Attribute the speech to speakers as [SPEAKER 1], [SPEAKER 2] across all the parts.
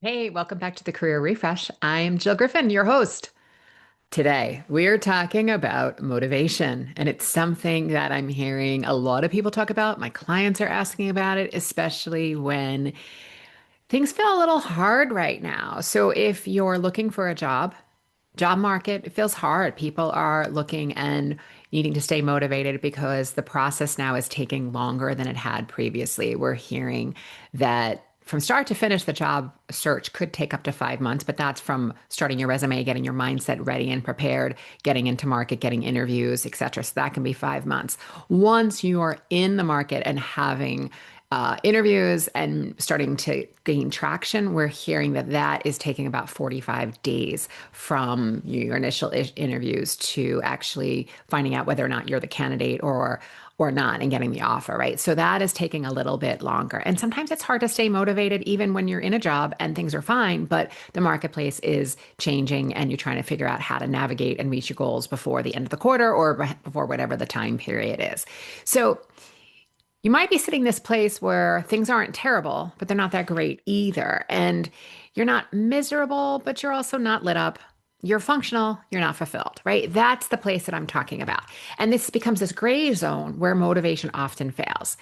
[SPEAKER 1] Hey, welcome back to the Career Refresh. I'm Jill Griffin, your host. Today, we're talking about motivation, and it's something that I'm hearing a lot of people talk about. My clients are asking about it, especially when things feel a little hard right now. So, if you're looking for a job market, it feels hard. People are looking and needing to stay motivated because the process now is taking longer than it had previously. We're hearing that from start to finish, the job search could take up to 5 months, but that's from starting your resume, getting your mindset ready and prepared, getting into market, getting interviews, et cetera. So that can be 5 months. Once you are in the market and having interviews and starting to gain traction, we're hearing that that is taking about 45 days from your initial interviews to actually finding out whether or not you're the candidate or not and getting the offer, right? So that is taking a little bit longer. And sometimes it's hard to stay motivated even when you're in a job and things are fine, but the marketplace is changing and you're trying to figure out how to navigate and reach your goals before the end of the quarter or before whatever the time period is. So you might be sitting in this place where things aren't terrible, but they're not that great either. And you're not miserable, but you're also not lit up. You're functional, you're not fulfilled, right? That's the place that I'm talking about. And this becomes this gray zone where motivation often fails.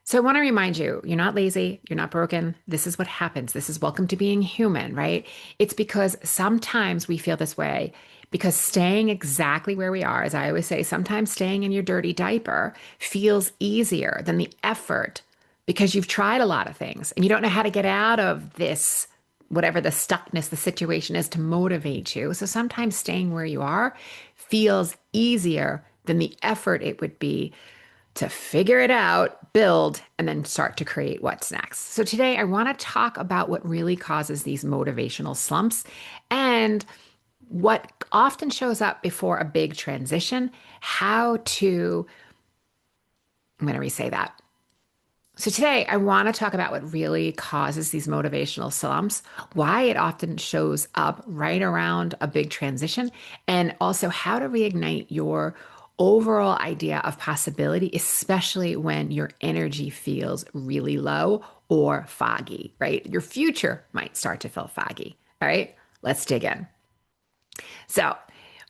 [SPEAKER 1] So I want to remind you, you're not lazy, you're not broken. This is what happens. This is welcome to being human, right? It's because sometimes we feel this way because staying exactly where we are, as I always say, sometimes staying in your dirty diaper feels easier than the effort because you've tried a lot of things and you don't know how to get out of this, whatever the stuckness, the situation is to motivate you. So sometimes staying where you are feels easier than the effort it would be to figure it out, build, and then start to create what's next. So today I want to talk about what really causes these motivational slumps and what often shows up before a big transition, how to, I'm going to re-say that. So today I want to talk about what really causes these motivational slumps, why it often shows up right around a big transition, and also how to reignite your overall idea of possibility, especially when your energy feels really low or foggy, right? Your future might start to feel foggy. All right, let's dig in. So,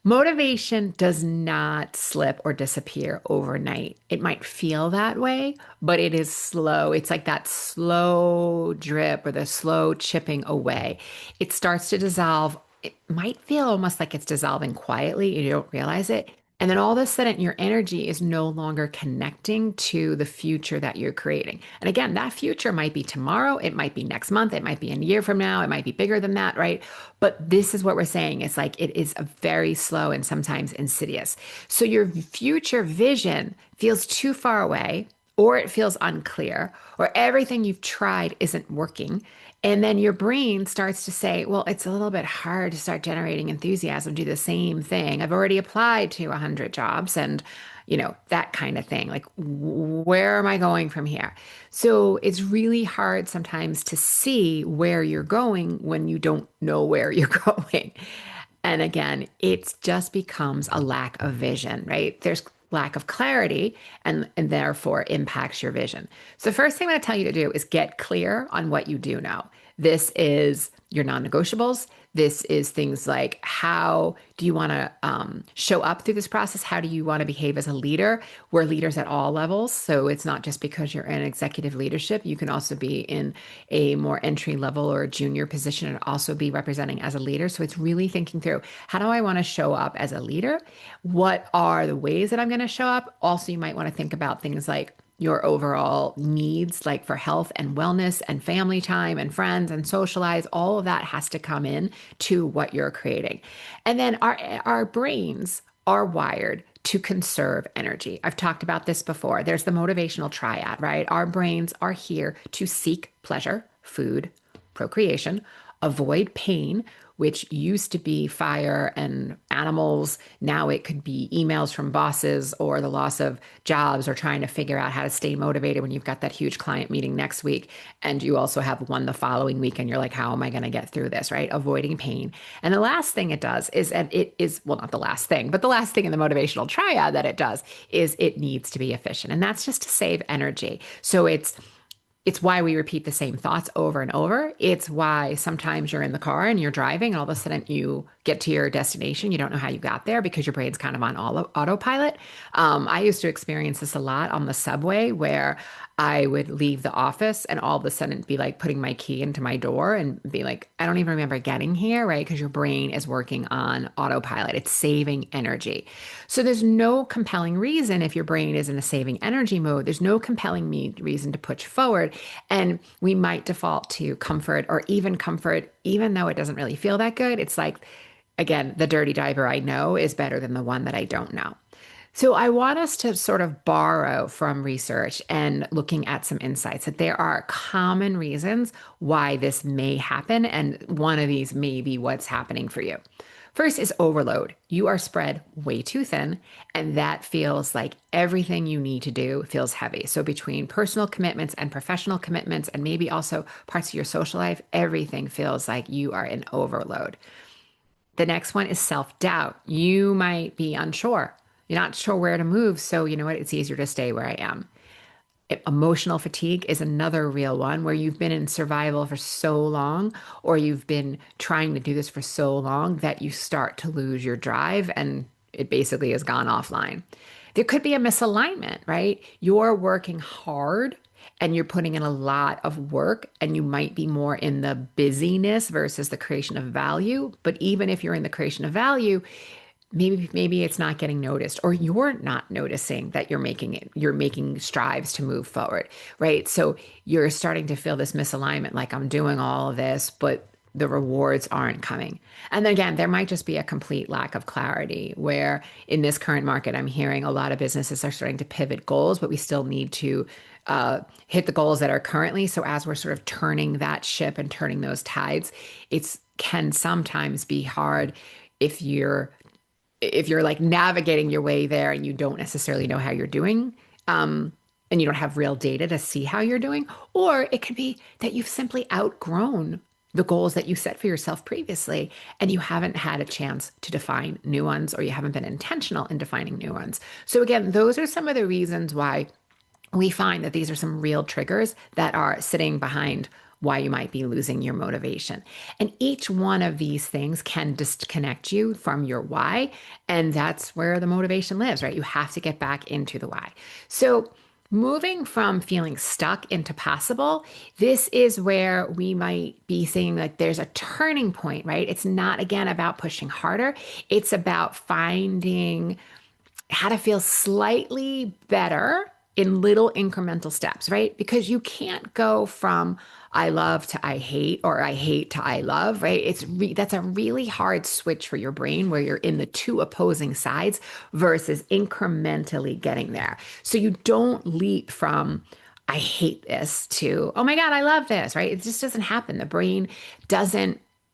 [SPEAKER 1] motivation does not slip or disappear overnight. It might feel that way, but it is slow. It's like that slow drip or the slow chipping away. It starts to dissolve. It might feel almost like it's dissolving quietly. And you don't realize it. And then all of a sudden, your energy is no longer connecting to the future that you're creating. And again, that future might be tomorrow, it might be next month, it might be a year from now, it might be bigger than that, right? But this is what we're saying. It's like it is a very slow and sometimes insidious. So your future vision feels too far away, or it feels unclear, or everything you've tried isn't working. And then your brain starts to say, well, it's a little bit hard to start generating enthusiasm, do the same thing. I've already applied to 100 jobs and, that kind of thing. Like, where am I going from here? So it's really hard sometimes to see where you're going when you don't know where you're going. And again, it just becomes a lack of vision, right? There's lack of clarity and therefore impacts your vision. So the first thing I'm going to tell you to do is get clear on what you do know. This is your non-negotiables. This is things like how do you want to show up through this process? How do you want to behave as a leader? We're leaders at all levels. So it's not just because you're in executive leadership. You can also be in a more entry level or a junior position and also be representing as a leader. So it's really thinking through how do I want to show up as a leader? What are the ways that I'm going to show up? Also, you might want to think about things like your overall needs, like for health and wellness and family time and friends and socialize. All of that has to come in to what you're creating. And then our brains are wired to conserve energy. I've talked about this before. There's the motivational triad, right? Our brains are here to seek pleasure, food, procreation, avoid pain, which used to be fire and animals. Now it could be emails from bosses or the loss of jobs or trying to figure out how to stay motivated when you've got that huge client meeting next week and you also have one the following week and you're like, how am I going to get through this, right? Avoiding pain. And the last thing it does is, and it is, well, not the last thing, but the last thing in the motivational triad that it does is it needs to be efficient. And that's just to save energy. So it's It's why we repeat the same thoughts over and over. It's why sometimes you're in the car and you're driving and all of a sudden you get to your destination. You don't know how you got there because your brain's kind of on autopilot. I used to experience this a lot on the subway where I would leave the office and all of a sudden be like putting my key into my door and be like, I don't even remember getting here, right? Because your brain is working on autopilot. It's saving energy. So there's no compelling reason if your brain is in a saving energy mode, there's no compelling reason to push forward. And we might default to comfort or even comfort, even though it doesn't really feel that good. It's like, again, the dirty diaper I know is better than the one that I don't know. So I want us to sort of borrow from research and looking at some insights that there are common reasons why this may happen. And one of these may be what's happening for you. First is overload. You are spread way too thin, and that feels like everything you need to do feels heavy. So between personal commitments and professional commitments, and maybe also parts of your social life, everything feels like you are in overload. The next one is self-doubt. You might be unsure. You're not sure where to move. So you know what? It's easier to stay where I am. Emotional fatigue is another real one where you've been in survival for so long, or you've been trying to do this for so long that you start to lose your drive and it basically has gone offline. There could be a misalignment, right? You're working hard and you're putting in a lot of work, and you might be more in the busyness versus the creation of value. But even if you're in the creation of value, maybe it's not getting noticed, or you're not noticing that you're making strives to move forward, right? So you're starting to feel this misalignment, like I'm doing all of this but the rewards aren't coming. And then again, there might just be a complete lack of clarity where in this current market I'm hearing a lot of businesses are starting to pivot goals, but we still need to hit the goals that are currently. So as we're sort of turning that ship and turning those tides, it's can sometimes be hard if you're like navigating your way there and you don't necessarily know how you're doing, and you don't have real data to see how you're doing, or it could be that you've simply outgrown the goals that you set for yourself previously and you haven't had a chance to define new ones, or you haven't been intentional in defining new ones. So again, those are some of the reasons why we find that these are some real triggers that are sitting behind why you might be losing your motivation. And each one of these things can disconnect you from your why. And that's where the motivation lives, right? You have to get back into the why. So moving from feeling stuck into possible, this is where we might be saying like there's a turning point, right? It's not, again, about pushing harder. It's about finding how to feel slightly better in little incremental steps, right? Because you can't go from I love to I hate, or I hate to I love, right? That's a really hard switch for your brain where you're in the two opposing sides versus incrementally getting there. So you don't leap from I hate this to oh my God, I love this, right? It just doesn't happen.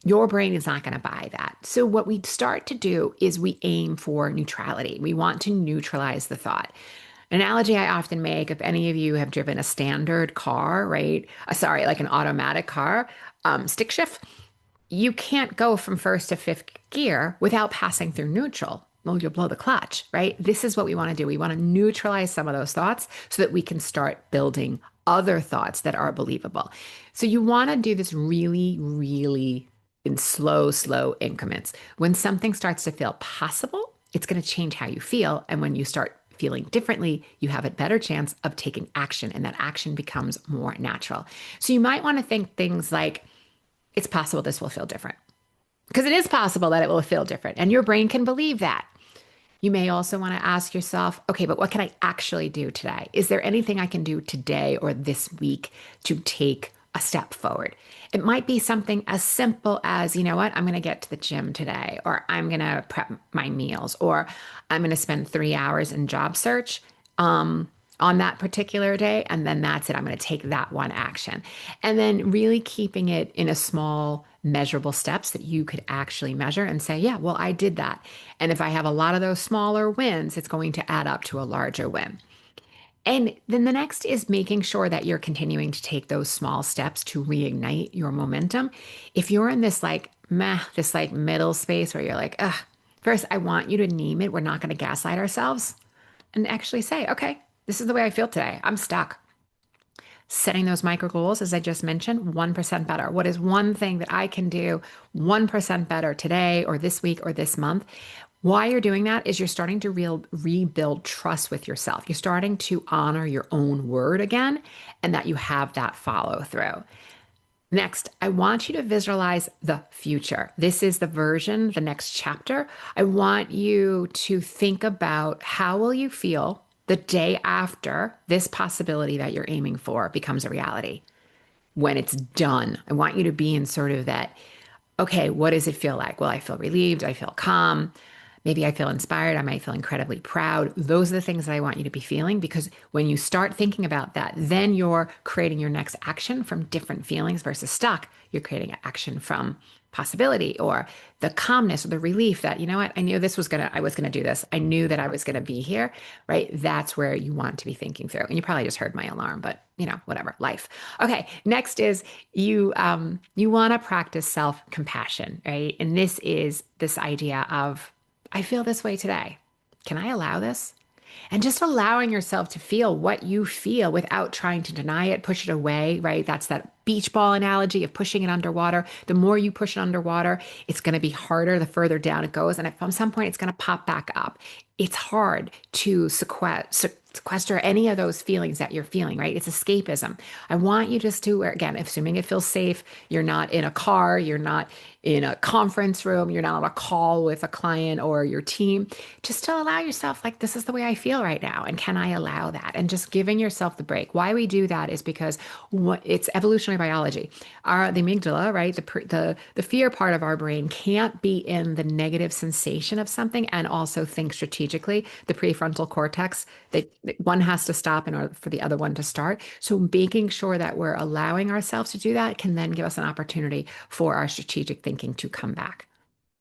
[SPEAKER 1] Your brain is not going to buy that. So what we start to do is we aim for neutrality. We want to neutralize the thought. An analogy I often make, if any of you have driven a standard car, right? Sorry, like an automatic car, stick shift, you can't go from first to fifth gear without passing through neutral. Well, you'll blow the clutch, right? This is what we want to do. We want to neutralize some of those thoughts so that we can start building other thoughts that are believable. So you want to do this really, really in slow increments. When something starts to feel possible, it's going to change how you feel. And when you start feeling differently, you have a better chance of taking action, and that action becomes more natural. So you might want to think things like, it's possible this will feel different, because it is possible that it will feel different, and your brain can believe that. You may also want to ask yourself, okay, but what can I actually do today? Is there anything I can do today or this week to take a step forward? It might be something as simple as, you know what, I'm going to get to the gym today, or I'm going to prep my meals, or I'm going to spend 3 hours in job search on that particular day. And then that's it. I'm going to take that one action. And then really keeping it in a small, measurable steps that you could actually measure and say, yeah, well, I did that. And if I have a lot of those smaller wins, it's going to add up to a larger win. And then the next is making sure that you're continuing to take those small steps to reignite your momentum. If you're in this like this like middle space where you're like, ugh, first, I want you to name it. We're not going to gaslight ourselves, and actually say, okay, this is the way I feel today. I'm stuck. setting those micro goals, as I just mentioned, 1% better. What is one thing that I can do 1% better today or this week or this month? Why you're doing that is you're starting to rebuild trust with yourself. You're starting to honor your own word again, and that you have that follow through. Next, I want you to visualize the future. This is the version, the next chapter. I want you to think about how will you feel the day after this possibility that you're aiming for becomes a reality. When it's done, I want you to be in sort of that, okay, what does it feel like? Will I feel relieved? I feel calm. Maybe I feel inspired. I might feel incredibly proud. Those are the things that I want you to be feeling, because when you start thinking about that, then you're creating your next action from different feelings versus stuck. You're creating action from possibility or the calmness or the relief that, you know what, I was gonna do this. I knew that I was gonna be here, right? That's where you want to be thinking through. And you probably just heard my alarm, but whatever, life. Okay, next is you want to practice self-compassion, right? And this is this idea of, I feel this way today. Can I allow this? And just allowing yourself to feel what you feel without trying to deny it, push it away, right? That's that beach ball analogy of pushing it underwater. The more you push it underwater, it's going to be harder the further down it goes. And at some point, it's going to pop back up. It's hard to sequester any of those feelings that you're feeling, right? It's escapism. I want you just to, again, assuming it feels safe, you're not in a car, you're not in a conference room, you're not on a call with a client or your team, just to allow yourself, like, this is the way I feel right now. And can I allow that? And just giving yourself the break. Why we do that is because it's evolutionary biology. The amygdala, right? The fear part of our brain can't be in the negative sensation of something and also think strategically. The prefrontal cortex, that one has to stop in order for the other one to start. So making sure that we're allowing ourselves to do that can then give us an opportunity for our strategic thinking to come back.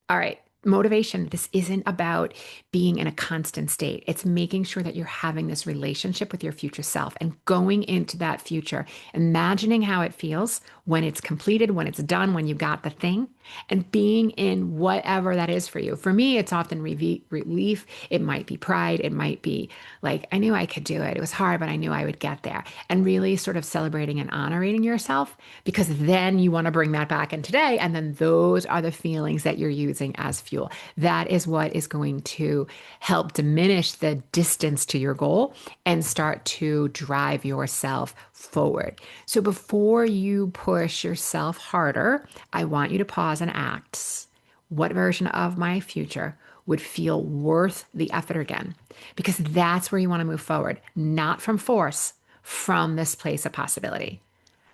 [SPEAKER 1] All right. Motivation. This isn't about being in a constant state. It's making sure that you're having this relationship with your future self and going into that future, imagining how it feels when it's completed, when it's done, when you got the thing, and being in whatever that is for you. For me, it's often relief. It might be pride. It might be like, I knew I could do it. It was hard, but I knew I would get there. And really sort of celebrating and honoring yourself, because then you want to bring that back in today. And then those are the feelings that you're using as fuel. That is what is going to help diminish the distance to your goal and start to drive yourself forward. So before you push yourself harder, I want you to pause and ask, what version of my future would feel worth the effort again? Because that's where you want to move forward, not from force, from this place of possibility.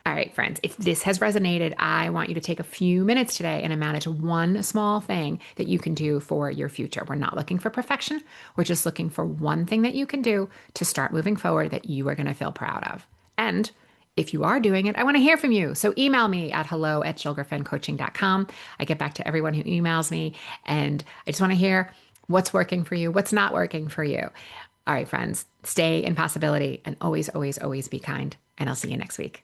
[SPEAKER 1] All right, friends, if this has resonated, I want you to take a few minutes today and imagine one small thing that you can do for your future. We're not looking for perfection. We're just looking for one thing that you can do to start moving forward that you are going to feel proud of. And if you are doing it, I want to hear from you. So email me at hello@jillgriffincoaching.com. I get back to everyone who emails me, and I just want to hear what's working for you, what's not working for you. All right, friends, stay in possibility and always, always, always be kind. And I'll see you next week.